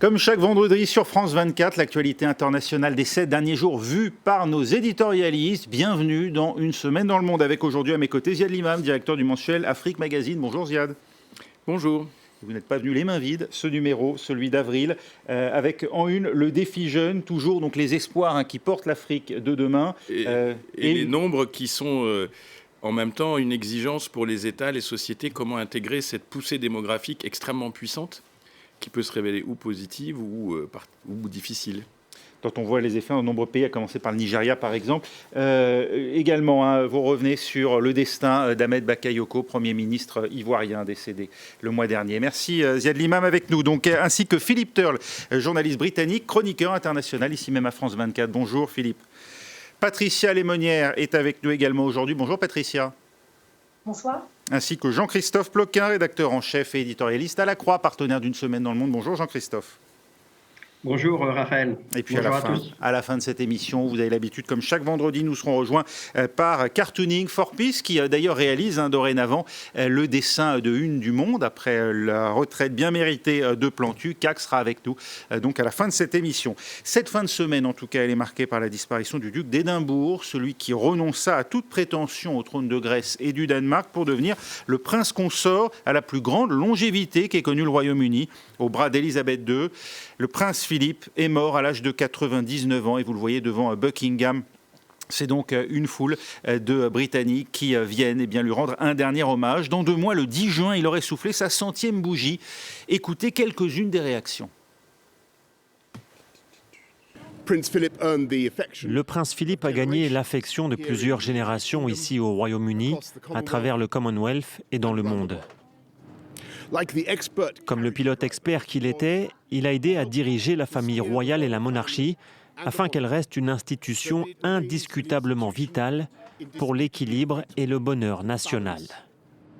Comme chaque vendredi sur France 24, l'actualité internationale des 7 derniers jours vue par nos éditorialistes. Bienvenue dans Une semaine dans le monde avec aujourd'hui à mes côtés Ziad Limam, directeur du mensuel Afrique Magazine. Bonjour Ziad. Bonjour. Vous n'êtes pas venu les mains vides, ce numéro, celui d'avril, avec en une le défi jeune, toujours donc les espoirs qui portent l'Afrique de demain. Et les nombres qui sont en même temps une exigence pour les États, les sociétés, comment intégrer cette poussée démographique extrêmement puissante qui peut se révéler ou positive ou difficile. Quand on voit les effets dans de nombreux pays, à commencer par le Nigeria par exemple. Également, vous revenez sur le destin d'Ahmed Bakayoko, Premier ministre ivoirien décédé le mois dernier. Merci Ziad Limam avec nous, donc, ainsi que Philippe Turle, journaliste britannique, chroniqueur international, ici même à France 24. Bonjour Philippe. Patricia Lémonière est avec nous également aujourd'hui. Bonjour Patricia. Bonsoir. Ainsi que Jean-Christophe Ploquin, rédacteur en chef et éditorialiste à La Croix, partenaire d'Une semaine dans le monde. Bonjour Jean-Christophe. Bonjour Raphaël. Et puis bonjour à la fin de cette émission, vous avez l'habitude, comme chaque vendredi, nous serons rejoints par Cartooning for Peace, qui d'ailleurs réalise dorénavant le dessin de une du monde. Après la retraite bien méritée de Plantu, CAC sera avec nous donc à la fin de cette émission. Cette fin de semaine, en tout cas, elle est marquée par la disparition du duc d'Édimbourg, celui qui renonça à toute prétention au trône de Grèce et du Danemark pour devenir le prince consort à la plus grande longévité qu'ait connue le Royaume-Uni, au bras d'Élisabeth II. Le prince Philippe est mort à l'âge de 99 ans et vous le voyez devant Buckingham. C'est donc une foule de Britanniques qui viennent lui rendre un dernier hommage. Dans 2 mois, le 10 juin, il aurait soufflé sa 100e bougie. Écoutez quelques-unes des réactions. Le prince Philippe a gagné l'affection de plusieurs générations ici au Royaume-Uni, à travers le Commonwealth et dans le monde. Comme le pilote expert qu'il était, il a aidé à diriger la famille royale et la monarchie afin qu'elle reste une institution indiscutablement vitale pour l'équilibre et le bonheur national.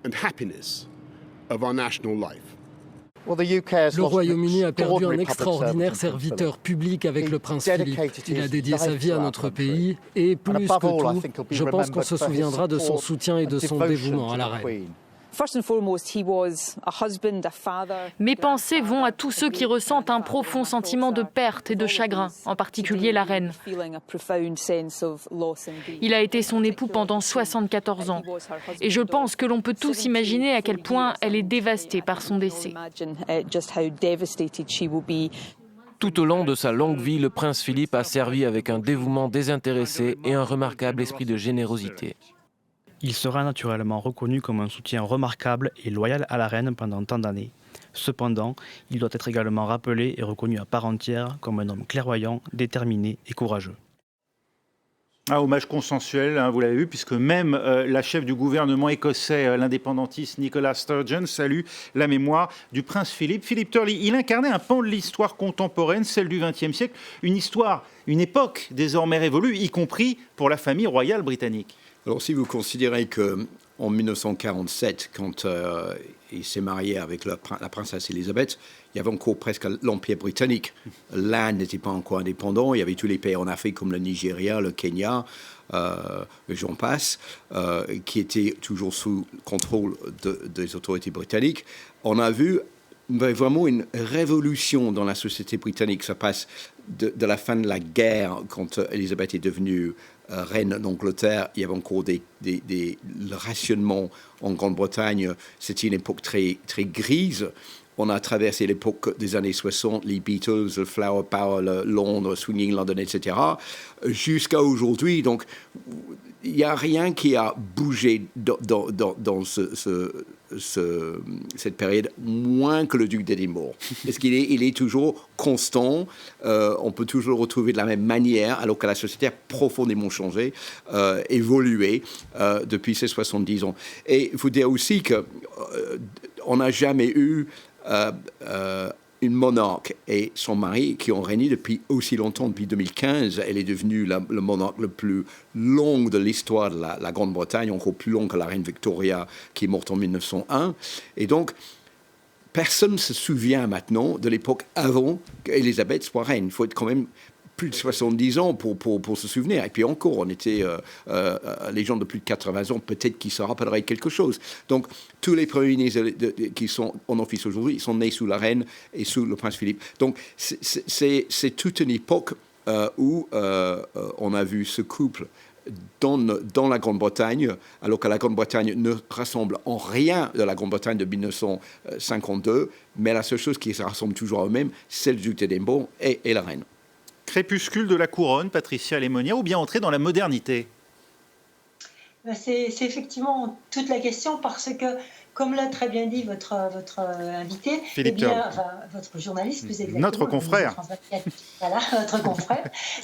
Le Royaume-Uni a perdu un extraordinaire serviteur public avec le prince Philippe. Il a dédié sa vie à notre pays et plus que tout, je pense qu'on se souviendra de son soutien et de son dévouement à la reine. Mes pensées vont à tous ceux qui ressentent un profond sentiment de perte et de chagrin, en particulier la reine. Il a été son époux pendant 74 ans et je pense que l'on peut tous imaginer à quel point elle est dévastée par son décès. Tout au long de sa longue vie, le prince Philippe a servi avec un dévouement désintéressé et un remarquable esprit de générosité. Il sera naturellement reconnu comme un soutien remarquable et loyal à la reine pendant tant d'années. Cependant, il doit être également rappelé et reconnu à part entière comme un homme clairvoyant, déterminé et courageux. Un hommage consensuel, vous l'avez vu, puisque même la chef du gouvernement écossais, l'indépendantiste Nicola Sturgeon, salue la mémoire du prince Philippe. Philippe Turle, il incarnait un pan de l'histoire contemporaine, celle du XXe siècle, une histoire, une époque désormais révolue, y compris pour la famille royale britannique. Alors, si vous considérez qu'en 1947, quand il s'est marié avec la princesse Elisabeth, il y avait encore presque l'Empire britannique. L'Inde n'était pas encore indépendant. Il y avait tous les pays en Afrique comme le Nigeria, le Kenya, j'en passe, qui étaient toujours sous contrôle des autorités britanniques. On a vu vraiment une révolution dans la société britannique. Ça passe de la fin de la guerre, quand Elisabeth est devenue reine d'Angleterre, il y avait encore le rationnement en Grande-Bretagne. C'était une époque très, très grise. On a traversé l'époque des années 60, les Beatles, le Flower Power, Londres, Swinging London, etc., jusqu'à aujourd'hui. Donc, il n'y a rien qui a bougé dans cette période, moins que le duc d'Édimbourg. Parce qu'il est toujours constant, on peut toujours le retrouver de la même manière, alors que la société a profondément changé, évolué depuis ces 70 ans. Et il faut dire aussi qu'on n'a jamais eu une monarque et son mari qui ont régné depuis aussi longtemps, depuis 2015. Elle est devenue le monarque le plus long de l'histoire de la Grande-Bretagne, encore plus long que la reine Victoria qui est morte en 1901. Et donc, personne ne se souvient maintenant de l'époque avant qu'Élisabeth soit reine. Il faut être quand même plus de 70 ans pour se souvenir. Et puis encore, on était les gens de plus de 80 ans, peut-être qui se rappelleraient quelque chose. Donc, tous les premiers ministres qui sont en office aujourd'hui, ils sont nés sous la reine et sous le prince Philippe. Donc, c'est toute une époque où on a vu ce couple dans la Grande-Bretagne, alors que la Grande-Bretagne ne ressemble en rien de la Grande-Bretagne de 1952, mais la seule chose qui se rassemble toujours à eux-mêmes, c'est le duc d'Édimbourg et la reine. Crépuscule de la couronne, Patricia Lemonnier, ou bien entrer dans la modernité? C'est effectivement toute la question, parce que, comme l'a très bien dit votre invité, votre journaliste, plus exactement, notre confrère, voilà,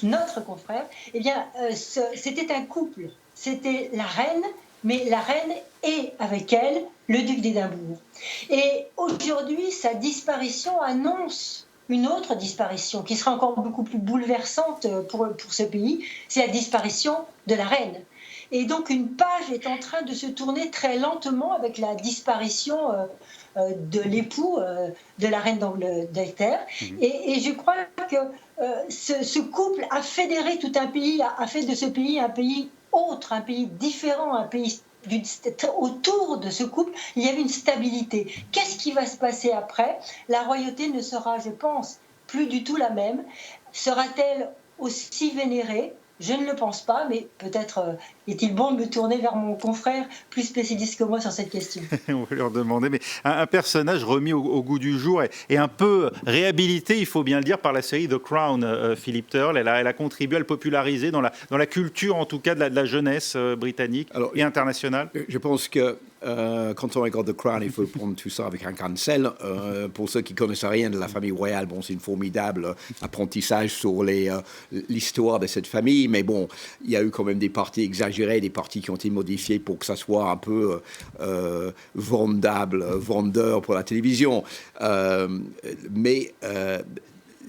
notre confrère, eh bien, c'était un couple, c'était la reine, mais la reine et avec elle le duc d'Édimbourg. Et aujourd'hui, sa disparition annonce une autre disparition qui sera encore beaucoup plus bouleversante pour ce pays, c'est la disparition de la reine. Et donc une page est en train de se tourner très lentement avec la disparition de l'époux de la reine d'Angleterre. Et je crois que ce couple a fédéré tout un pays, a fait de ce pays un pays autre, un pays différent, un pays autour de ce couple, il y avait une stabilité. Qu'est-ce qui va se passer après? La royauté ne sera, je pense, plus du tout la même. Sera-t-elle aussi vénérée? Je ne le pense pas, mais peut-être est-il bon de me tourner vers mon confrère plus spécialiste que moi sur cette question. On va leur demander, mais un personnage remis au goût du jour et un peu réhabilité, il faut bien le dire, par la série The Crown, Philippe Turle. Elle a contribué à le populariser dans la culture, en tout cas, de la jeunesse britannique et internationale. Je pense que quand on regarde The Crown, il faut prendre tout ça avec un grain de sel. Pour ceux qui ne connaissent rien de la famille royale, bon, c'est une formidable apprentissage sur l'histoire de cette famille. Mais bon, il y a eu quand même des parties exagérées, des parties qui ont été modifiées pour que ça soit un peu vendeur pour la télévision. Mais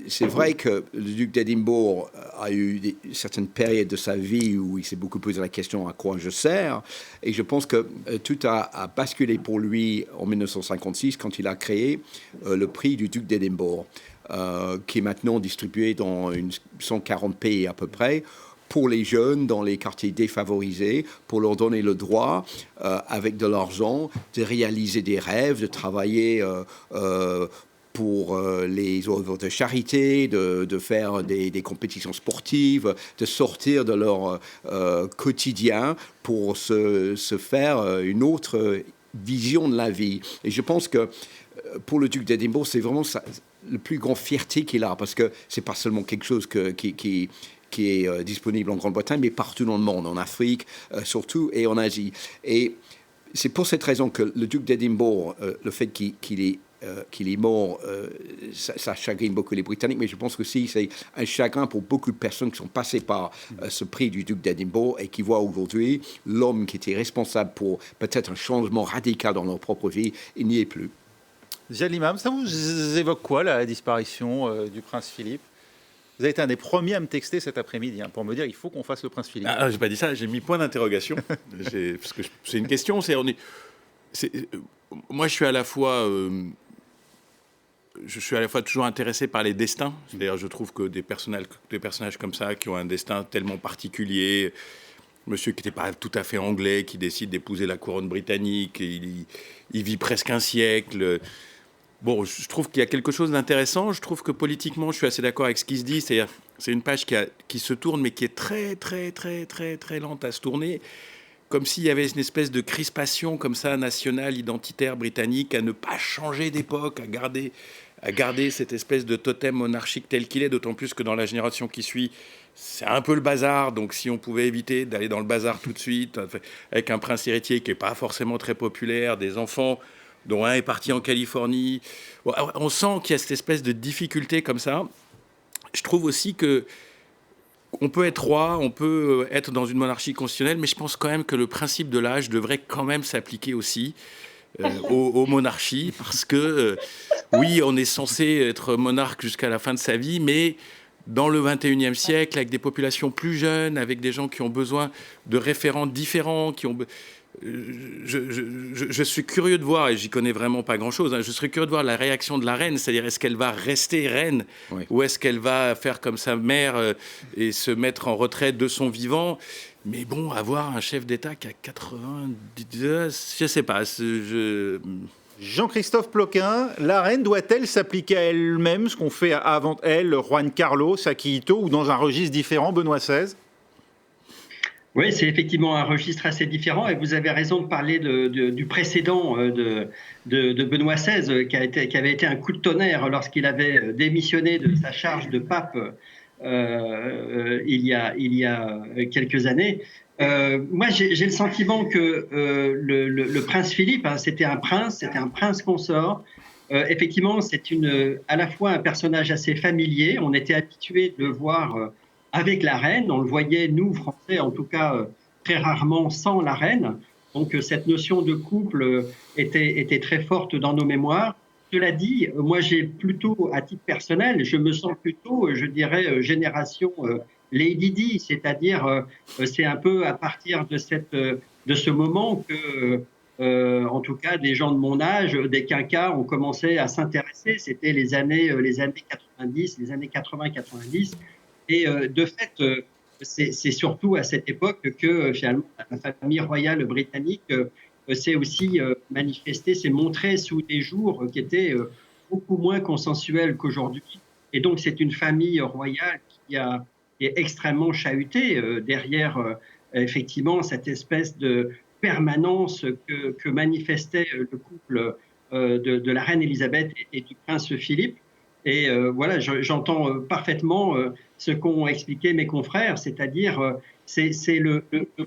c'est vrai que le duc d'Édimbourg a eu certaines périodes de sa vie où il s'est beaucoup posé la question à quoi je sers. Et je pense que tout a basculé pour lui en 1956 quand il a créé le prix du duc d'Édimbourg, qui est maintenant distribué dans 140 pays à peu près, pour les jeunes dans les quartiers défavorisés, pour leur donner le droit, avec de l'argent, de réaliser des rêves, de travailler pour les œuvres de charité, de faire des compétitions sportives, de sortir de leur quotidien pour se faire une autre vision de la vie. Et je pense que pour le duc d'Édimbourg, c'est vraiment le plus grand fierté qu'il a, parce que c'est pas seulement quelque chose qui est disponible en Grande-Bretagne, mais partout dans le monde, en Afrique surtout, et en Asie. Et c'est pour cette raison que le duc d'Édimbourg, le fait qu'il est mort, ça chagrine beaucoup les Britanniques, mais je pense aussi que c'est un chagrin pour beaucoup de personnes qui sont passées par ce prix du duc d'Édimbourg et qui voient aujourd'hui l'homme qui était responsable pour peut-être un changement radical dans leur propre vie, il n'y est plus. Ziad Limam, ça vous évoque quoi, la disparition du prince Philippe? Vous avez été un des premiers à me texter cet après-midi pour me dire il faut qu'on fasse le prince Philippe. Ah, j'ai pas dit ça, j'ai mis point d'interrogation. Parce que c'est une question. Moi, je suis à la fois toujours intéressé par les destins. C'est-à-dire, je trouve que des personnages comme ça, qui ont un destin tellement particulier, monsieur qui n'était pas tout à fait anglais, qui décide d'épouser la couronne britannique, il vit presque un siècle. Bon, je trouve qu'il y a quelque chose d'intéressant. Je trouve que politiquement, je suis assez d'accord avec ce qui se dit. C'est-à-dire, c'est une page qui se tourne, mais qui est très, très, très, très, très lente à se tourner. Comme s'il y avait une espèce de crispation comme ça, nationale, identitaire, britannique, à ne pas changer d'époque, à garder cette espèce de totem monarchique tel qu'il est, d'autant plus que dans la génération qui suit, c'est un peu le bazar. Donc si on pouvait éviter d'aller dans le bazar tout de suite, avec un prince héritier qui n'est pas forcément très populaire, des enfants dont un est parti en Californie, on sent qu'il y a cette espèce de difficulté comme ça. Je trouve aussi que on peut être roi, on peut être dans une monarchie constitutionnelle, mais je pense quand même que le principe de l'âge devrait quand même s'appliquer aussi aux monarchies, parce que oui, on est censé être monarque jusqu'à la fin de sa vie, mais dans le 21e siècle, avec des populations plus jeunes, avec des gens qui ont besoin de référents différents, je suis curieux de voir, et j'y connais vraiment pas grand-chose, je serais curieux de voir la réaction de la reine, c'est-à-dire est-ce qu'elle va rester reine ou est-ce qu'elle va faire comme sa mère et se mettre en retraite de son vivant. Mais bon, avoir un chef d'État qui a 90, je sais pas. Jean-Christophe Ploquin, la reine doit-elle s'appliquer à elle-même, ce qu'ont fait avant elle Juan Carlos, Akihito, ou dans un registre différent, Benoît XVI ? Oui, c'est effectivement un registre assez différent et vous avez raison de parler du précédent de Benoît XVI qui avait été un coup de tonnerre lorsqu'il avait démissionné de sa charge de pape il y a quelques années. Moi, j'ai le sentiment que le prince Philippe, c'était un prince consort. Effectivement, c'est à la fois un personnage assez familier. On était habitué de le voir avec la reine, on le voyait, nous, Français, en tout cas, très rarement sans la reine. Donc, cette notion de couple était très forte dans nos mémoires. Cela dit, moi, j'ai plutôt, à titre personnel, je me sens plutôt, je dirais, génération Lady Di, c'est-à-dire, c'est un peu à partir de ce moment que, en tout cas, des gens de mon âge, des quinquas, ont commencé à s'intéresser. C'était les années 90, les années 80-90. Et de fait, c'est surtout à cette époque que finalement la famille royale britannique s'est aussi manifestée, s'est montrée sous des jours qui étaient beaucoup moins consensuels qu'aujourd'hui. Et donc c'est une famille royale qui est extrêmement chahutée derrière effectivement cette espèce de permanence que manifestait le couple de la reine Elisabeth et du prince Philippe. Et voilà, j'entends parfaitement ce qu'ont expliqué mes confrères, c'est-à-dire c'est le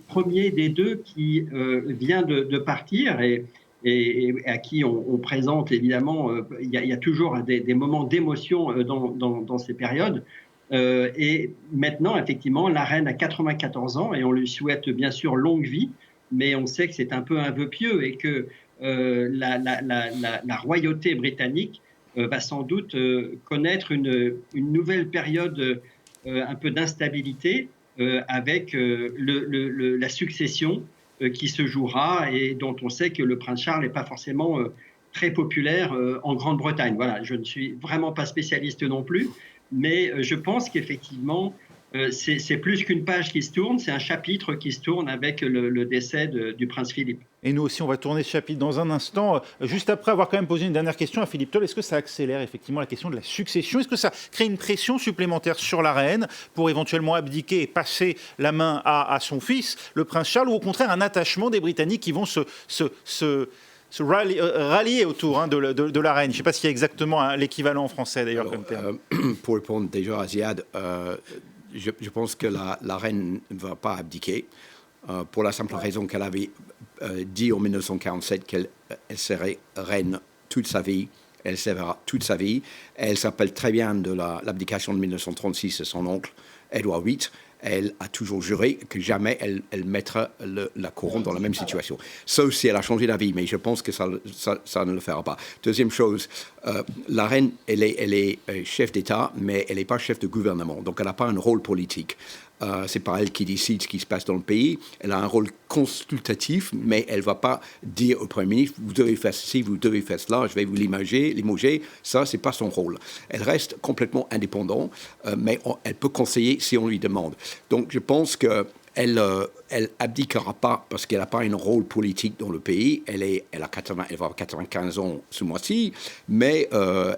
premier des deux qui vient de partir et à qui on présente évidemment, il y a toujours des moments d'émotion dans ces périodes. Et maintenant, effectivement, la reine a 94 ans et on lui souhaite bien sûr longue vie, mais on sait que c'est un peu un vœu pieux et que la royauté britannique va sans doute connaître une nouvelle période un peu d'instabilité avec la succession qui se jouera et dont on sait que le prince Charles n'est pas forcément très populaire en Grande-Bretagne. Voilà, je ne suis vraiment pas spécialiste non plus, mais je pense qu'effectivement, c'est plus qu'une page qui se tourne, c'est un chapitre qui se tourne avec le décès du prince Philippe. Et nous aussi, on va tourner ce chapitre dans un instant. Juste après avoir quand même posé une dernière question à Philippe Toll, est-ce que ça accélère effectivement la question de la succession ? Est-ce que ça crée une pression supplémentaire sur la reine pour éventuellement abdiquer et passer la main à son fils, le prince Charles, ou au contraire un attachement des Britanniques qui vont se rallier autour de la reine? Je ne sais pas s'il y a exactement l'équivalent en français d'ailleurs comme terme. Pour répondre déjà à Ziad, je pense que la reine ne va pas abdiquer pour la simple raison qu'elle avait dit en 1947 qu'elle serait reine toute sa vie. Elle servira toute sa vie. Elle s'appelle très bien de l'abdication de 1936 de son oncle, Édouard VIII. Elle a toujours juré que jamais elle mettra la couronne dans la même situation. Ça aussi, elle a changé d'avis, mais je pense que ça ne le fera pas. Deuxième chose, la reine, elle est chef d'État, mais elle n'est pas chef de gouvernement, donc elle n'a pas un rôle politique. C'est pas elle qui décide ce qui se passe dans le pays. Elle a un rôle consultatif, mais elle ne va pas dire au Premier ministre, vous devez faire ceci, vous devez faire cela, je vais vous limoger. Ça, ce n'est pas son rôle. Elle reste complètement indépendante, mais elle peut conseiller si on lui demande. Donc, je pense qu'elle abdiquera pas parce qu'elle n'a pas un rôle politique dans le pays. Elle va avoir 95 ans ce mois-ci, mais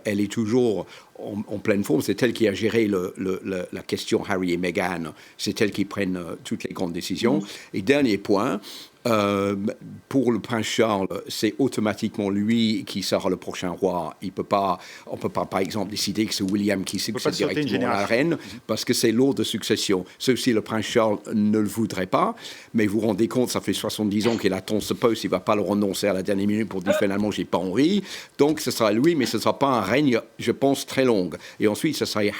elle est toujours en pleine forme. C'est elle qui a géré la question Harry et Meghan. C'est elle qui prenne toutes les grandes décisions. Et dernier point, pour le prince Charles, c'est automatiquement lui qui sera le prochain roi. On ne peut pas, par exemple, décider que c'est William qui succède directement à la reine, parce que c'est l'ordre de succession. Ceci, le prince Charles ne le voudrait pas, mais vous vous rendez compte, ça fait 70 ans qu'il attend ce poste, il ne va pas le renoncer à la dernière minute pour dire finalement, j'ai pas envie. Donc, ce sera lui, mais ce ne sera pas un règne, je pense, très long. Et ensuite, ce serait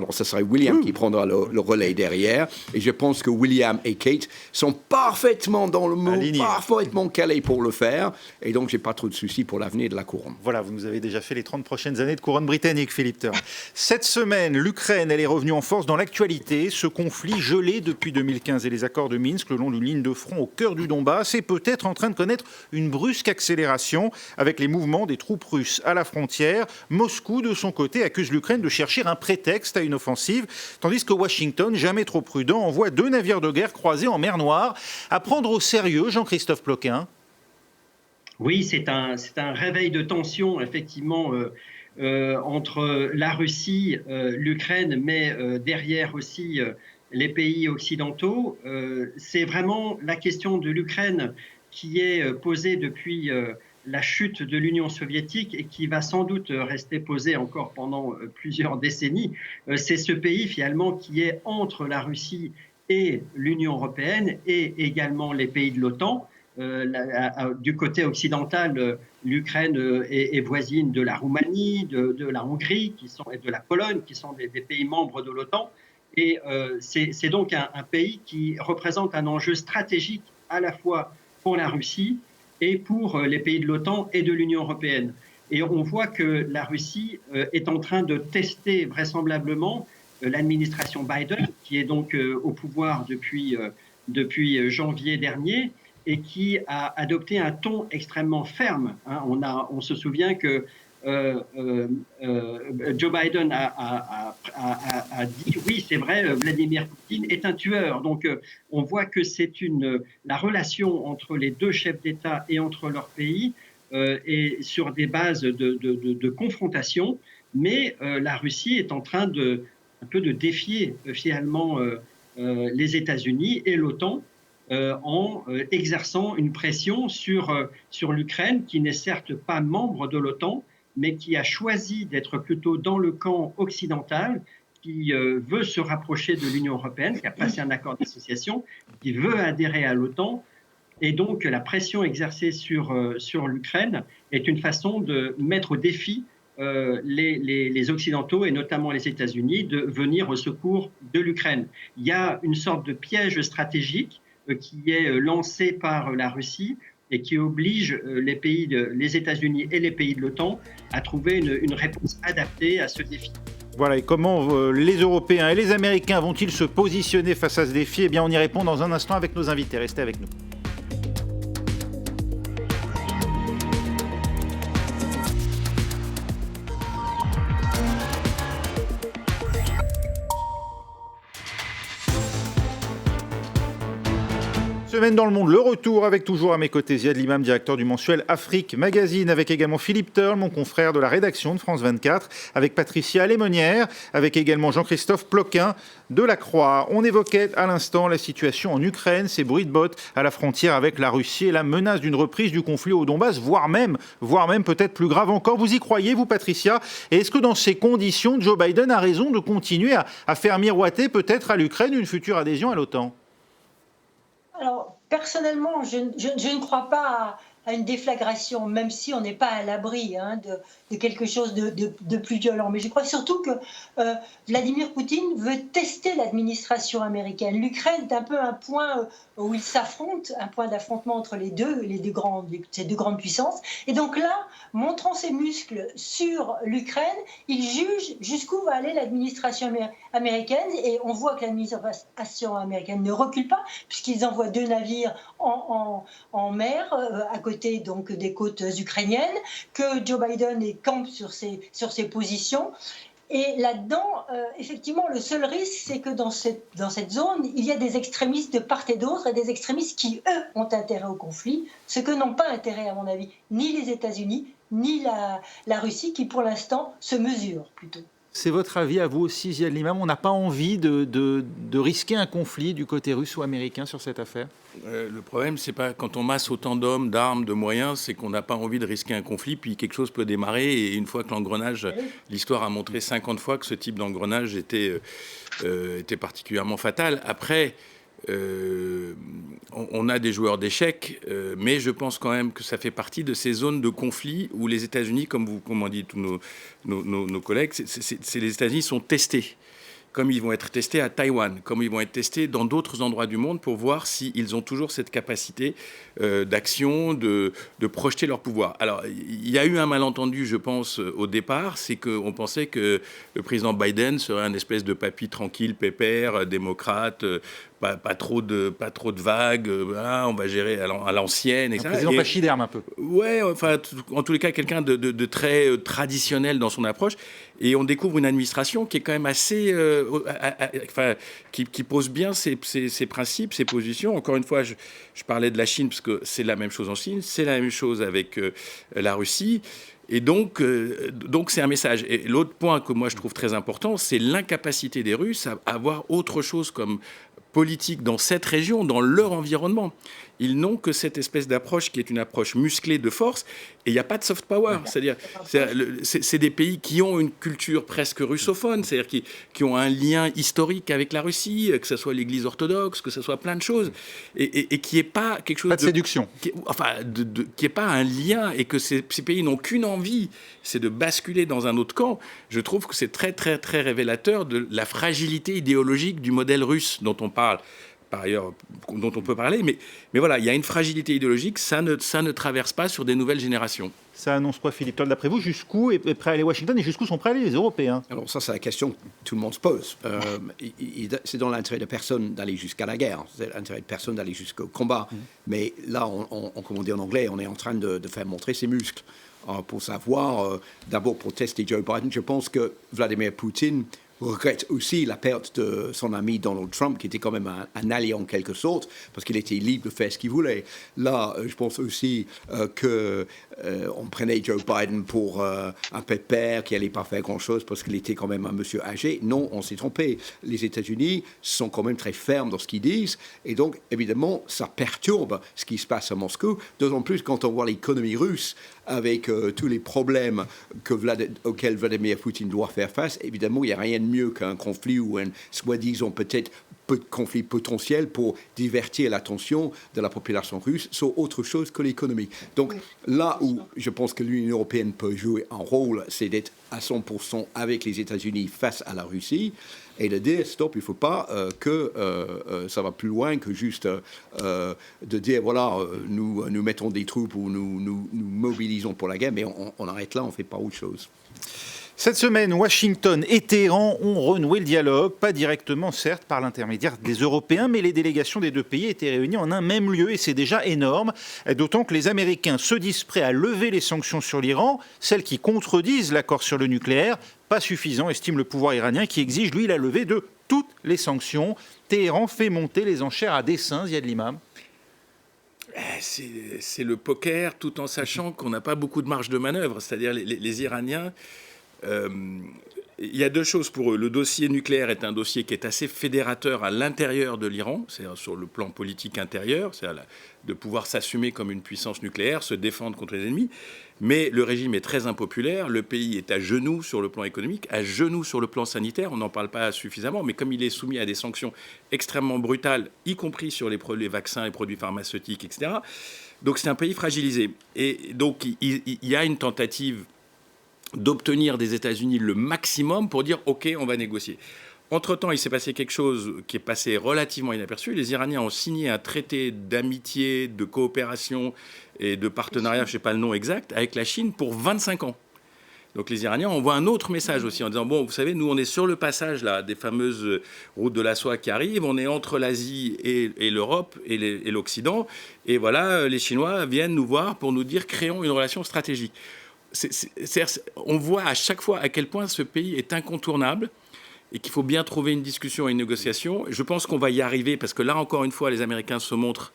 ce serait William qui prendra le relais derrière. Et je pense que William et Kate sont parfaitement parfaitement dans le mot, parfaitement calé pour le faire. Et donc, j'ai pas trop de soucis pour l'avenir de la couronne. Voilà, vous nous avez déjà fait les 30 prochaines années de couronne britannique, Philippe Turr. Cette semaine, l'Ukraine, elle est revenue en force dans l'actualité. Ce conflit gelé depuis 2015 et les accords de Minsk, le long d'une ligne de front au cœur du Donbass, est peut-être en train de connaître une brusque accélération avec les mouvements des troupes russes à la frontière. Moscou, de son côté, accuse l'Ukraine de chercher un prétexte à une offensive, tandis que Washington, jamais trop prudent, envoie 2 navires de guerre croisés en mer Noire. À prendre au sérieux, Jean-Christophe Ploquin. Oui, c'est un réveil de tension, effectivement, entre la Russie, l'Ukraine, mais derrière aussi les pays occidentaux. C'est vraiment la question de l'Ukraine qui est posée depuis la chute de l'Union soviétique et qui va sans doute rester posée encore pendant plusieurs décennies. C'est ce pays, finalement, qui est entre la Russie et l'Union européenne et également les pays de l'OTAN. Du côté occidental, l'Ukraine est voisine de la Roumanie, de la Hongrie et de la Pologne, qui sont des pays membres de l'OTAN. Et c'est donc un pays qui représente un enjeu stratégique à la fois pour la Russie et pour les pays de l'OTAN et de l'Union européenne. Et on voit que la Russie est en train de tester vraisemblablement l'administration Biden, qui est donc au pouvoir depuis janvier dernier, et qui a adopté un ton extrêmement ferme. On se souvient que Joe Biden a dit oui, c'est vrai, Vladimir Poutine est un tueur. Donc on voit que c'est la relation entre les deux chefs d'État et entre leurs pays est sur des bases de confrontation, mais la Russie est en train un peu de défier finalement les États-Unis et l'OTAN en exerçant une pression sur l'Ukraine, qui n'est certes pas membre de l'OTAN, mais qui a choisi d'être plutôt dans le camp occidental, qui veut se rapprocher de l'Union européenne, qui a passé un accord d'association, qui veut adhérer à l'OTAN. Et donc la pression exercée sur l'Ukraine est une façon de mettre au défi les Occidentaux et notamment les États-Unis de venir au secours de l'Ukraine. Il y a une sorte de piège stratégique qui est lancé par la Russie et qui oblige les États-Unis et les pays de l'OTAN à trouver une réponse adaptée à ce défi. Voilà, et comment les Européens et les Américains vont-ils se positionner face à ce défi ? Eh bien, on y répond dans un instant avec nos invités. Restez avec nous. Semaine dans le monde, le retour avec toujours à mes côtés Ziad Limam, directeur du mensuel Afrique Magazine, avec également Philippe Turr, mon confrère de la rédaction de France 24, avec Patricia Lémonière, avec également Jean-Christophe Ploquin de La Croix. On évoquait à l'instant la situation en Ukraine, ces bruits de bottes à la frontière avec la Russie et la menace d'une reprise du conflit au Donbass, voire même peut-être plus grave encore. Vous y croyez, vous, Patricia ? Et est-ce que dans ces conditions, Joe Biden a raison de continuer à faire miroiter peut-être à l'Ukraine une future adhésion à l'OTAN ? Alors, personnellement, je ne crois pas à une déflagration, même si on n'est pas à l'abri de quelque chose de plus violent. Mais je crois surtout que Vladimir Poutine veut tester l'administration américaine. L'Ukraine est un peu un point où ils s'affrontent, un point d'affrontement entre ces deux grandes puissances. Et donc là, montrant ses muscles sur l'Ukraine, il juge jusqu'où va aller l'administration américaine. Et on voit que l'administration américaine ne recule pas, puisqu'ils envoient 2 navires en mer, à côté donc des côtes ukrainiennes, que Joe Biden campe sur ses positions. Et là-dedans, effectivement, le seul risque, c'est que dans cette zone, il y a des extrémistes de part et d'autre, et des extrémistes qui, eux, ont intérêt au conflit, ce que n'ont pas intérêt, à mon avis, ni les États-Unis, ni la Russie, qui, pour l'instant, se mesurent plutôt. C'est votre avis à vous aussi, Ziad Limam ? On n'a pas envie de risquer un conflit du côté russe ou américain sur cette affaire ? Le problème, c'est pas quand on masse autant d'hommes, d'armes, de moyens, c'est qu'on n'a pas envie de risquer un conflit, puis quelque chose peut démarrer. Et une fois que l'engrenage, l'histoire a montré 50 fois que ce type d'engrenage était particulièrement fatal. Après, on a des joueurs d'échecs, mais je pense quand même que ça fait partie de ces zones de conflit où les États-Unis, comme ont dit tous nos collègues, les États-Unis sont testés. comme ils vont être testés à Taïwan, comme ils vont être testés dans d'autres endroits du monde pour voir s'ils ont toujours cette capacité d'action, de projeter leur pouvoir. Alors, il y a eu un malentendu, je pense, au départ, c'est qu'on pensait que le président Biden serait un espèce de papy tranquille, pépère, démocrate, pas trop de vagues, on va gérer à l'ancienne. Un président pachyderme un peu. Ouais, enfin, en tous les cas, quelqu'un de très traditionnel dans son approche. Et on découvre une administration qui est quand même assez... qui pose bien ses principes, ses positions. Encore une fois, je parlais de la Chine, parce que c'est la même chose en Chine, c'est la même chose avec la Russie. Et donc c'est un message. Et l'autre point que moi je trouve très important, c'est l'incapacité des Russes à avoir autre chose comme politique dans cette région, dans leur environnement. Ils n'ont que cette espèce d'approche qui est une approche musclée de force, et il n'y a pas de soft power. C'est-à-dire, c'est des pays qui ont une culture presque russophone, c'est-à-dire qui ont un lien historique avec la Russie, que ce soit l'Église orthodoxe, que ce soit plein de choses, et qui n'est pas quelque chose pas de séduction. Qui n'est pas un lien, et que ces pays n'ont qu'une envie, c'est de basculer dans un autre camp. Je trouve que c'est très, très, très révélateur de la fragilité idéologique du modèle russe dont on parle. Par ailleurs, dont on peut parler, mais voilà, il y a une fragilité idéologique, ça ne traverse pas sur des nouvelles générations. Ça annonce quoi, Philippe Toll, d'après vous? Jusqu'où est prêt à aller Washington et jusqu'où sont prêts à aller les Européens? Alors ça, c'est la question que tout le monde se pose. C'est dans l'intérêt de personne d'aller jusqu'à la guerre, c'est l'intérêt de personne d'aller jusqu'au combat. Mais là, comme on dit en anglais, on est en train de faire montrer ses muscles. Pour savoir, d'abord pour tester Joe Biden, je pense que Vladimir Poutine regrette aussi la perte de son ami Donald Trump, qui était quand même un allié en quelque sorte, parce qu'il était libre de faire ce qu'il voulait. Là, je pense aussi qu'on prenait Joe Biden pour un pépère qui n'allait pas faire grand-chose parce qu'il était quand même un monsieur âgé. Non, on s'est trompé. Les États-Unis sont quand même très fermes dans ce qu'ils disent, et donc, évidemment, ça perturbe ce qui se passe à Moscou, d'autant plus quand on voit l'économie russe avec tous les problèmes auxquels Vladimir Poutine doit faire face. Évidemment, il n'y a rien de mieux qu'un conflit ou un soi-disant peut-être conflit potentiel pour divertir l'attention de la population russe sur autre chose que l'économie. Donc là où je pense que l'Union européenne peut jouer un rôle, c'est d'être à 100% avec les États-Unis face à la Russie et de dire stop, il ne faut pas que ça va plus loin que juste de dire voilà, nous mettons des troupes ou nous mobilisons pour la guerre, mais on arrête là, on ne fait pas autre chose. Cette semaine, Washington et Téhéran ont renoué le dialogue, pas directement certes par l'intermédiaire des Européens, mais les délégations des deux pays étaient réunies en un même lieu et c'est déjà énorme, d'autant que les Américains se disent prêts à lever les sanctions sur l'Iran, celles qui contredisent l'accord sur le nucléaire, pas suffisant, estime le pouvoir iranien qui exige lui la levée de toutes les sanctions. Téhéran fait monter les enchères à dessein, Ziad Limam. C'est le poker, tout en sachant qu'on n'a pas beaucoup de marge de manœuvre, c'est-à-dire les Iraniens. Il y a deux choses pour eux. Le dossier nucléaire est un dossier qui est assez fédérateur à l'intérieur de l'Iran, c'est-à-dire sur le plan politique intérieur, c'est-à-dire de pouvoir s'assumer comme une puissance nucléaire, se défendre contre les ennemis. Mais le régime est très impopulaire, le pays est à genoux sur le plan économique, à genoux sur le plan sanitaire, on n'en parle pas suffisamment, mais comme il est soumis à des sanctions extrêmement brutales, y compris sur les vaccins, les produits pharmaceutiques, etc., donc c'est un pays fragilisé. Et donc il y a une tentative d'obtenir des États-Unis le maximum pour dire « OK, on va négocier ». Entre-temps, il s'est passé quelque chose qui est passé relativement inaperçu. Les Iraniens ont signé un traité d'amitié, de coopération et de partenariat, je ne sais pas le nom exact, avec la Chine pour 25 ans. Donc les Iraniens envoient un autre message aussi en disant « Bon, vous savez, nous, on est sur le passage là, des fameuses routes de la soie qui arrivent. On est entre l'Asie et l'Europe et l'Occident. Et voilà, les Chinois viennent nous voir pour nous dire « Créons une relation stratégique ». On voit à chaque fois à quel point ce pays est incontournable et qu'il faut bien trouver une discussion et une négociation. Je pense qu'on va y arriver parce que là, encore une fois, les Américains se montrent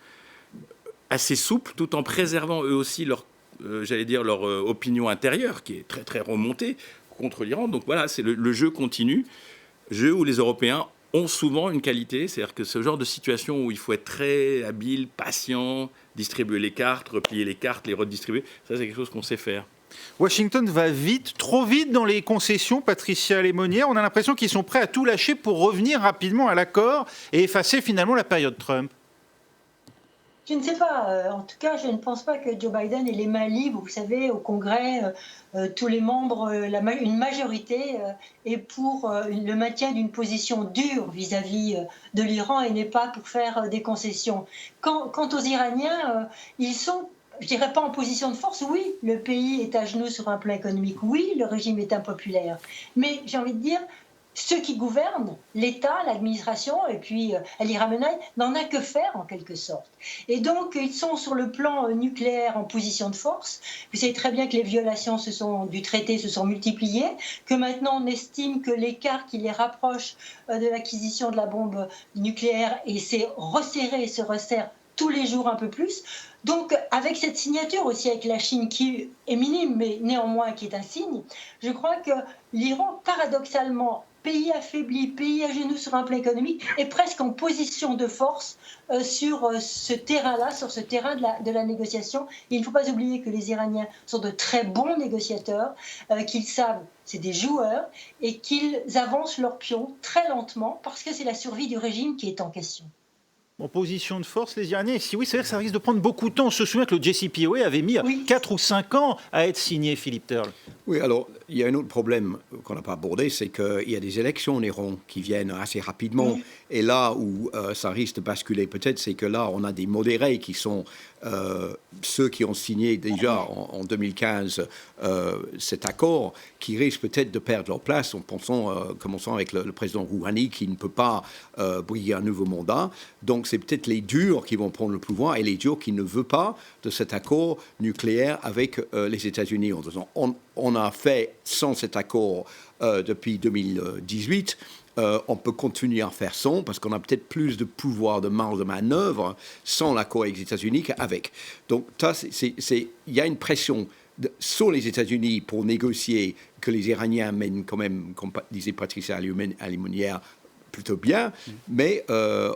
assez souples tout en préservant eux aussi leur opinion intérieure qui est très, très remontée contre l'Iran. Donc voilà, le jeu continue, jeu où les Européens ont souvent une qualité, c'est-à-dire que ce genre de situation où il faut être très habile, patient, distribuer les cartes, replier les cartes, les redistribuer, ça c'est quelque chose qu'on sait faire. Washington va vite, trop vite dans les concessions, Patricia Lémonière. On a l'impression qu'ils sont prêts à tout lâcher pour revenir rapidement à l'accord et effacer finalement la période Trump. Je ne sais pas. En tout cas, je ne pense pas que Joe Biden ait les mains libres. Vous savez, au Congrès, tous les membres, une majorité est pour le maintien d'une position dure vis-à-vis de l'Iran et n'est pas pour faire des concessions. Quant aux Iraniens, ils sont, je dirais pas en position de force. Oui, le pays est à genoux sur un plan économique. Oui, le régime est impopulaire. Mais j'ai envie de dire, ceux qui gouvernent, l'État, l'administration, et puis Ali Khamenei, n'en a que faire en quelque sorte. Et donc, ils sont sur le plan nucléaire en position de force. Vous savez très bien que les violations du traité se sont multipliées, que maintenant on estime que l'écart qui les rapproche de l'acquisition de la bombe nucléaire s'est resserré et se resserre tous les jours un peu plus. Donc, avec cette signature aussi avec la Chine qui est minime, mais néanmoins qui est un signe, je crois que l'Iran, paradoxalement, pays affaibli, pays à genoux sur un plan économique, est presque en position de force sur ce terrain-là, sur ce terrain de la négociation. Et il ne faut pas oublier que les Iraniens sont de très bons négociateurs, qu'ils savent, c'est des joueurs, et qu'ils avancent leurs pions très lentement parce que c'est la survie du régime qui est en question. En position de force, les Iraniens. Si oui, c'est vrai que ça risque de prendre beaucoup de temps. On se souvient que le JCPOA avait mis 4 ou 5 ans à être signé, Philippe Turle. Oui, alors, il y a un autre problème qu'on n'a pas abordé, c'est qu'il y a des élections en Iran qui viennent assez rapidement. Et là où ça risque de basculer peut-être, c'est que là, on a des modérés qui sont ceux qui ont signé déjà en 2015 cet accord, qui risquent peut-être de perdre leur place en commençant avec le président Rouhani, qui ne peut pas briguer un nouveau mandat. Donc, c'est peut-être les durs qui vont prendre le pouvoir et les durs qui ne veulent pas de cet accord nucléaire avec les États-Unis en disant on a fait sans cet accord depuis 2018. On peut continuer à faire sans parce qu'on a peut-être plus de pouvoir de marge de manœuvre sans l'accord avec les États-Unis qu'avec. Donc, il y a une pression sur les États-Unis pour négocier que les Iraniens mènent quand même, comme disait Patricia Alimonière, plutôt bien, mais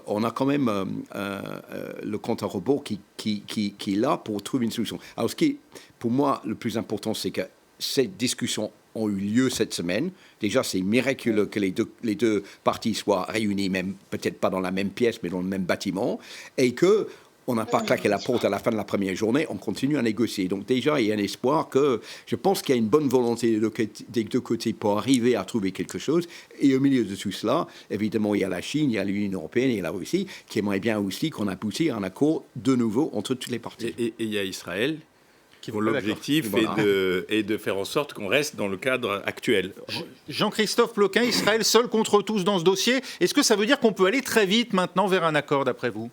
on a quand même le compte à rebours qui est là pour trouver une solution. Alors, ce qui est, pour moi, le plus important, c'est que ces discussions ont eu lieu cette semaine. Déjà, c'est miraculeux que les deux parties soient réunies, même peut-être pas dans la même pièce, mais dans le même bâtiment, et que on n'a pas claqué la porte à la fin de la première journée, on continue à négocier. Donc déjà, il y a un espoir que, je pense qu'il y a une bonne volonté des deux côtés pour arriver à trouver quelque chose. Et au milieu de tout cela, évidemment, il y a la Chine, il y a l'Union européenne et la Russie qui aimeraient bien aussi qu'on aboutisse à un accord de nouveau entre toutes les parties. Et il y a Israël dont l'objectif est de faire en sorte qu'on reste dans le cadre actuel. Jean-Christophe Ploquin, Israël seul contre tous dans ce dossier. Est-ce que ça veut dire qu'on peut aller très vite maintenant vers un accord, d'après vous ?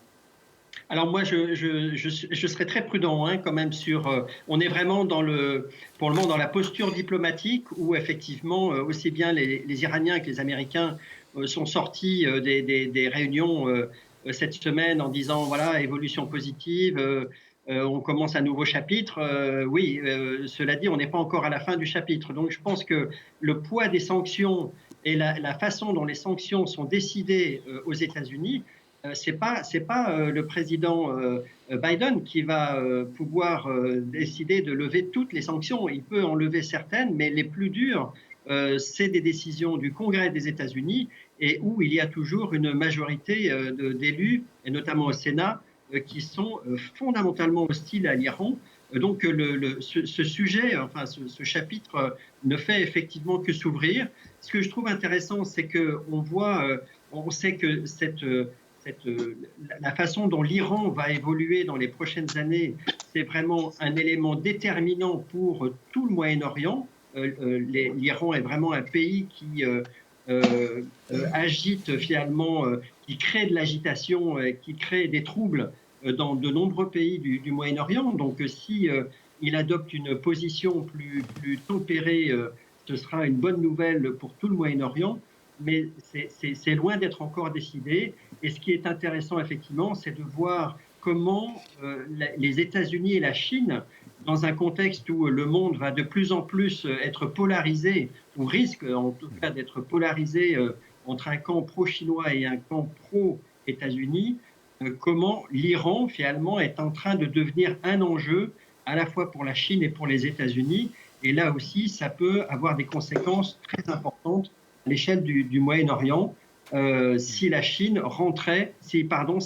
Alors moi, je serais très prudent quand même sur... on est vraiment pour le moment dans la posture diplomatique où effectivement, aussi bien les Iraniens que les Américains sont sortis des réunions cette semaine en disant, voilà, évolution positive, on commence un nouveau chapitre. Oui, cela dit, on n'est pas encore à la fin du chapitre. Donc je pense que le poids des sanctions et la façon dont les sanctions sont décidées aux États-Unis, c'est pas le président Biden qui va pouvoir décider de lever toutes les sanctions. Il peut en lever certaines, mais les plus dures, c'est des décisions du Congrès des États-Unis et où il y a toujours une majorité d'élus, et notamment au Sénat, qui sont fondamentalement hostiles à l'Iran. Donc ce sujet, enfin ce chapitre ne fait effectivement que s'ouvrir. Ce que je trouve intéressant, c'est on sait que la façon dont l'Iran va évoluer dans les prochaines années, c'est vraiment un élément déterminant pour tout le Moyen-Orient. L'Iran est vraiment un pays qui agite finalement, qui crée de l'agitation, qui crée des troubles dans de nombreux pays du Moyen-Orient. Donc si il adopte une position plus tempérée, ce sera une bonne nouvelle pour tout le Moyen-Orient. Mais c'est loin d'être encore décidé. Et ce qui est intéressant, effectivement, c'est de voir comment les États-Unis et la Chine, dans un contexte où le monde va de plus en plus être polarisé, ou risque en tout cas d'être polarisé entre un camp pro-chinois et un camp pro-États-Unis, comment l'Iran, finalement, est en train de devenir un enjeu à la fois pour la Chine et pour les États-Unis. Et là aussi, ça peut avoir des conséquences très importantes à l'échelle du Moyen-Orient, si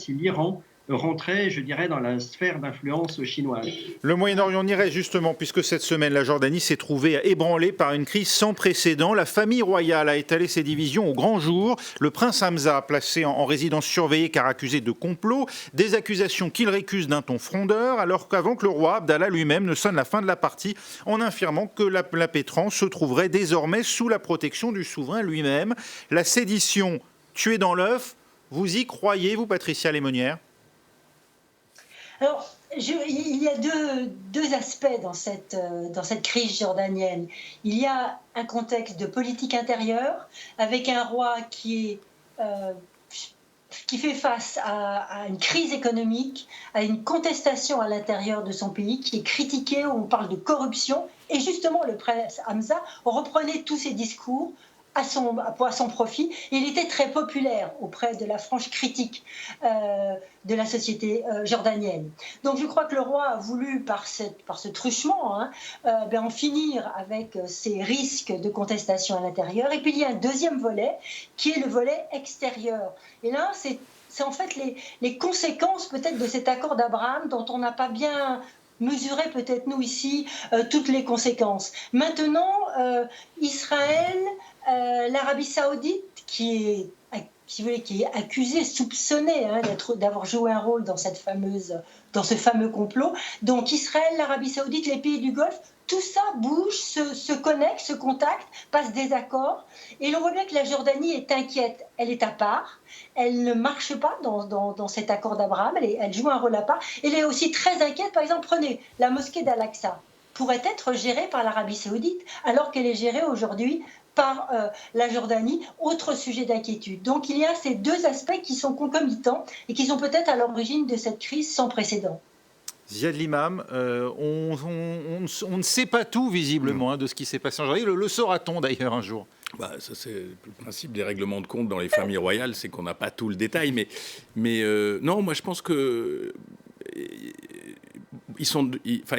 l'Iran rentrait, je dirais, dans la sphère d'influence chinoise. Le Moyen-Orient, on irait justement, puisque cette semaine, la Jordanie s'est trouvée ébranlée par une crise sans précédent. La famille royale a étalé ses divisions au grand jour. Le prince Hamza, placé en résidence surveillée car accusé de complot, des accusations qu'il récuse d'un ton frondeur, alors qu'avant que le roi Abdallah lui-même ne sonne la fin de la partie en affirmant que la pétrance se trouverait désormais sous la protection du souverain lui-même. La sédition tuée dans l'œuf, vous y croyez, vous, Patricia Lémonière ? Alors, il y a deux aspects dans cette crise jordanienne. Il y a un contexte de politique intérieure, avec un roi qui fait face à une crise économique, à une contestation à l'intérieur de son pays, qui est critiquée, où on parle de corruption. Et justement, le prince Hamza reprenait tous ces discours à son profit. Il était très populaire auprès de la frange critique de la société jordanienne. Donc je crois que le roi a voulu, par ce truchement, en finir avec ces risques de contestation à l'intérieur. Et puis il y a un deuxième volet, qui est le volet extérieur. Et là, c'est en fait les conséquences peut-être de cet accord d'Abraham dont on n'a pas bien mesurer peut-être nous ici toutes les conséquences. Maintenant, Israël, l'Arabie Saoudite, qui est accusée, soupçonnée d'avoir joué un rôle dans ce fameux complot. Donc Israël, l'Arabie Saoudite, les pays du Golfe, tout ça bouge, se connecte, se contacte, passe des accords. Et l'on voit bien que la Jordanie est inquiète. Elle est à part. Elle ne marche pas dans cet accord d'Abraham. Elle joue un rôle à part. Elle est aussi très inquiète. Par exemple, prenez la mosquée d'Al-Aqsa. Pourrait être gérée par l'Arabie Saoudite, alors qu'elle est gérée aujourd'hui par la Jordanie. Autre sujet d'inquiétude. Donc il y a ces deux aspects qui sont concomitants et qui sont peut-être à l'origine de cette crise sans précédent. Ziad Limam, on ne sait pas tout visiblement de ce qui s'est passé en Jordanie. Le saura-t-on d'ailleurs un jour ? Ça, c'est le principe des règlements de compte dans les familles royales, c'est qu'on n'a pas tout le détail. Mais non, moi je pense que il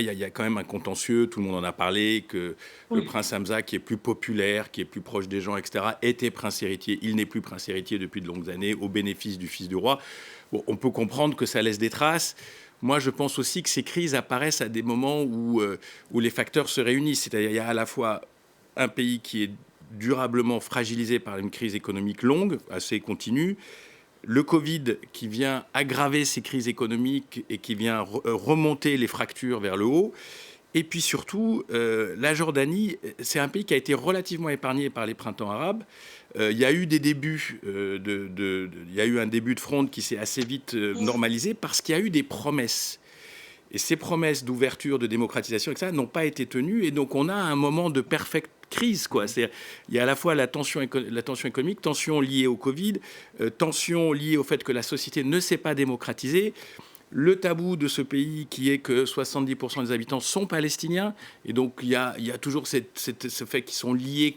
y a quand même un contentieux, tout le monde en a parlé, que le prince Hamza, qui est plus populaire, qui est plus proche des gens, etc., était prince héritier. Il n'est plus prince héritier depuis de longues années, au bénéfice du fils du roi. Bon, on peut comprendre que ça laisse des traces. Moi, je pense aussi que ces crises apparaissent à des moments où les facteurs se réunissent. C'est-à-dire qu'il y a à la fois un pays qui est durablement fragilisé par une crise économique longue, assez continue, le Covid qui vient aggraver ces crises économiques et qui vient remonter les fractures vers le haut. Et puis surtout, la Jordanie, c'est un pays qui a été relativement épargné par les printemps arabes. Il y a eu des débuts, il y a eu un début de fronde qui s'est assez vite normalisé parce qu'il y a eu des promesses. Et ces promesses d'ouverture, de démocratisation, etc., n'ont pas été tenues. Et donc on a un moment de perfecte crise, quoi. Il y a à la fois la tension économique, tension liée au Covid, tension liée au fait que la société ne s'est pas démocratisée. Le tabou de ce pays qui est que 70% des habitants sont palestiniens. Et donc, il y a toujours ce fait qu'ils sont liés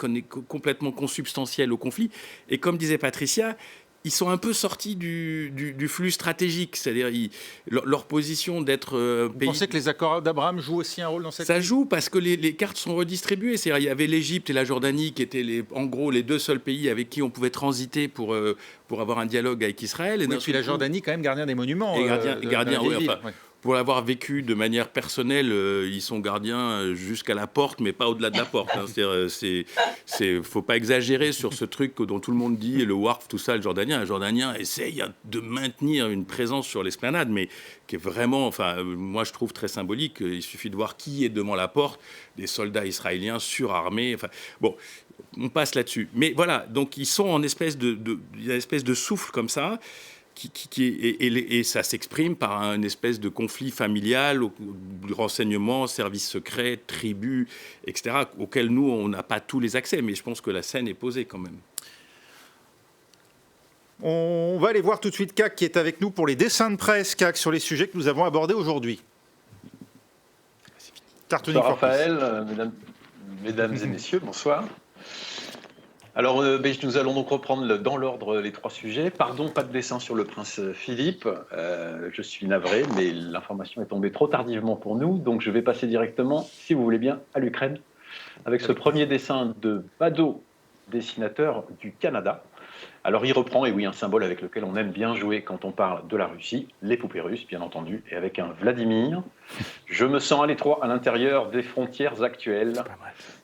complètement consubstantiels au conflit. Et comme disait Patricia, ils sont un peu sortis du flux stratégique. C'est-à-dire, leur position d'être pays... Vous pensez que les accords d'Abraham jouent aussi un rôle dans cette Ça joue parce que les cartes sont redistribuées. C'est-à-dire, il y avait l'Égypte et la Jordanie qui étaient en gros les deux seuls pays avec qui on pouvait transiter pour avoir un dialogue avec Israël. Et puis la Jordanie, quand même, gardien des monuments. Et gardien, pour l'avoir vécu de manière personnelle, ils sont gardiens jusqu'à la porte, mais pas au-delà de la porte. Faut pas exagérer sur ce truc dont tout le monde dit, le Waqf, tout ça, le Jordanien essaye de maintenir une présence sur l'esplanade, mais qui est vraiment, moi je trouve très symbolique. Il suffit de voir qui est devant la porte, des soldats israéliens surarmés. Bon, on passe là-dessus. Mais voilà, donc ils sont en espèce de souffle comme ça. Et ça s'exprime par une espèce de conflit familial, renseignements, services secrets, tribus, etc., auxquels nous, on n'a pas tous les accès. Mais je pense que la scène est posée quand même. On va aller voir tout de suite CAC qui est avec nous pour les dessins de presse, CAC, sur les sujets que nous avons abordés aujourd'hui. Bonsoir Raphaël, mesdames et messieurs, bonsoir. Alors, nous allons donc reprendre dans l'ordre les trois sujets. Pardon, pas de dessin sur le prince Philippe. Je suis navré, mais l'information est tombée trop tardivement pour nous. Donc, je vais passer directement, si vous voulez bien, à l'Ukraine, avec ce premier dessin de Bado, dessinateur du Canada. Alors il reprend, et oui, un symbole avec lequel on aime bien jouer quand on parle de la Russie, les poupées russes, bien entendu, et avec un Vladimir. Je me sens à l'étroit à l'intérieur des frontières actuelles.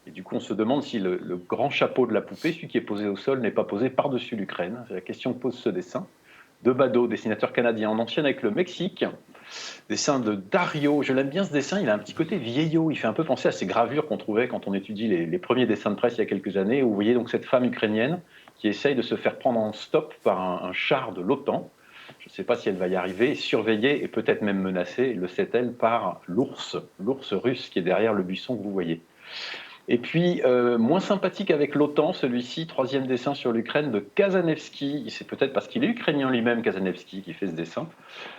Et du coup, on se demande si le grand chapeau de la poupée, celui qui est posé au sol, n'est pas posé par-dessus l'Ukraine. C'est la question que pose ce dessin. De Badeau, dessinateur canadien, en enchaîne avec le Mexique. Dessin de Dario, je l'aime bien ce dessin, il a un petit côté vieillot, il fait un peu penser à ces gravures qu'on trouvait quand on étudie les premiers dessins de presse il y a quelques années, où vous voyez donc cette femme ukrainienne qui essaye de se faire prendre en stop par un char de l'OTAN. Je ne sais pas si elle va y arriver, surveillée et peut-être même menacée, le sait-elle, par l'ours russe qui est derrière le buisson que vous voyez. Et puis, moins sympathique avec l'OTAN, celui-ci, 3e dessin sur l'Ukraine de Kazanevski. C'est peut-être parce qu'il est ukrainien lui-même, Kazanevski, qui fait ce dessin.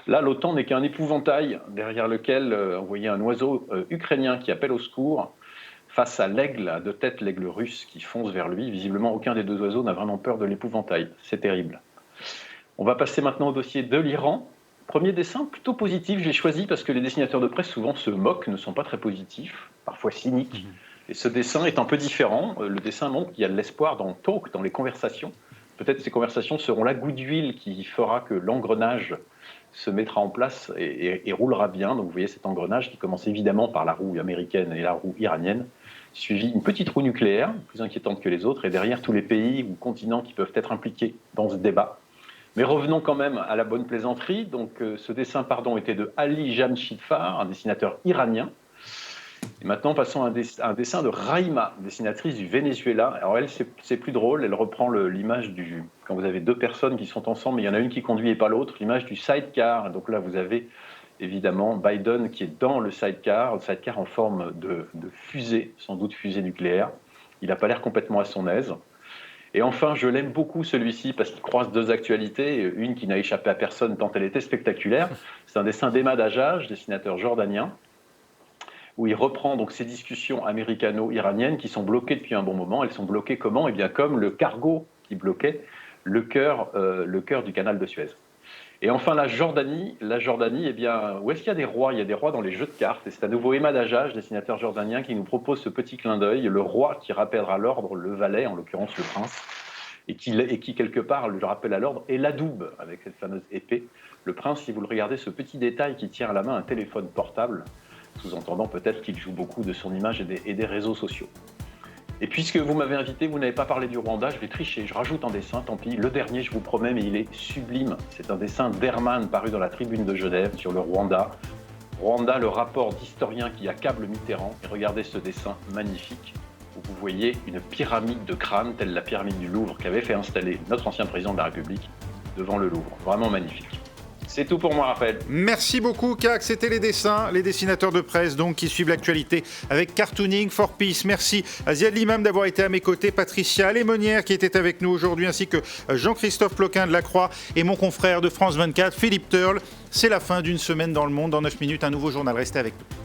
Là, l'OTAN n'est qu'un épouvantail derrière lequel vous voyez un oiseau ukrainien qui appelle au secours face à l'aigle, à 2 têtes, l'aigle russe qui fonce vers lui. Visiblement, aucun des 2 oiseaux n'a vraiment peur de l'épouvantail. C'est terrible. On va passer maintenant au dossier de l'Iran. Premier dessin, plutôt positif. Je l'ai choisi parce que les dessinateurs de presse souvent se moquent, ne sont pas très positifs, parfois cyniques. Et ce dessin est un peu différent. Le dessin montre qu'il y a de l'espoir dans le talk, dans les conversations. Peut-être ces conversations seront la goutte d'huile qui fera que l'engrenage se mettra en place et roulera bien. Donc vous voyez cet engrenage qui commence évidemment par la roue américaine et la roue iranienne, suivi une petite roue nucléaire, plus inquiétante que les autres, et derrière tous les pays ou continents qui peuvent être impliqués dans ce débat. Mais revenons quand même à la bonne plaisanterie. Donc ce dessin, était de Ali Jamshidfar, un dessinateur iranien. Et maintenant, passons à un dessin de Raïma, dessinatrice du Venezuela. Alors elle, c'est plus drôle, elle reprend l'image quand vous avez 2 personnes qui sont ensemble, mais il y en a une qui conduit et pas l'autre, l'image du sidecar. Donc là, vous avez évidemment Biden qui est dans le sidecar en forme de fusée, sans doute fusée nucléaire. Il n'a pas l'air complètement à son aise. Et enfin, je l'aime beaucoup celui-ci parce qu'il croise 2 actualités, une qui n'a échappé à personne tant elle était spectaculaire. C'est un dessin d'Emma Dajjaj, dessinateur jordanien, où il reprend donc ces discussions américano-iraniennes qui sont bloquées depuis un bon moment. Elles sont bloquées comment ? Eh bien, comme le cargo qui bloquait le cœur du canal de Suez. Et enfin, la Jordanie, eh bien, où est-ce qu'il y a des rois ? Il y a des rois dans les jeux de cartes. Et c'est à nouveau Emma Dajjaj, dessinateur jordanien, qui nous propose ce petit clin d'œil. Le roi qui rappellera l'ordre, le valet, en l'occurrence le prince, et qui quelque part, le rappelle à l'ordre, et l'adoube, avec cette fameuse épée. Le prince, si vous le regardez, ce petit détail qui tient à la main un téléphone portable, sous-entendant peut-être qu'il joue beaucoup de son image et des réseaux sociaux. Et puisque vous m'avez invité, vous n'avez pas parlé du Rwanda, je vais tricher, je rajoute un dessin, tant pis. Le dernier, je vous promets, mais il est sublime. C'est un dessin d'Herman paru dans la Tribune de Genève sur le Rwanda. Rwanda, le rapport d'historien qui accable Mitterrand. Et regardez ce dessin magnifique où vous voyez une pyramide de crânes, telle la pyramide du Louvre qu'avait fait installer notre ancien président de la République devant le Louvre. Vraiment magnifique. C'est tout pour moi, Raphaël. Merci beaucoup, Kak. C'était les dessinateurs de presse donc, qui suivent l'actualité avec Cartooning for Peace. Merci à Ziad Limam d'avoir été à mes côtés, Patricia Lémonière qui était avec nous aujourd'hui, ainsi que Jean-Christophe Ploquin de la Croix et mon confrère de France 24, Philippe Turle. C'est la fin d'une semaine dans le monde. Dans 9 minutes, un nouveau journal. Restez avec nous.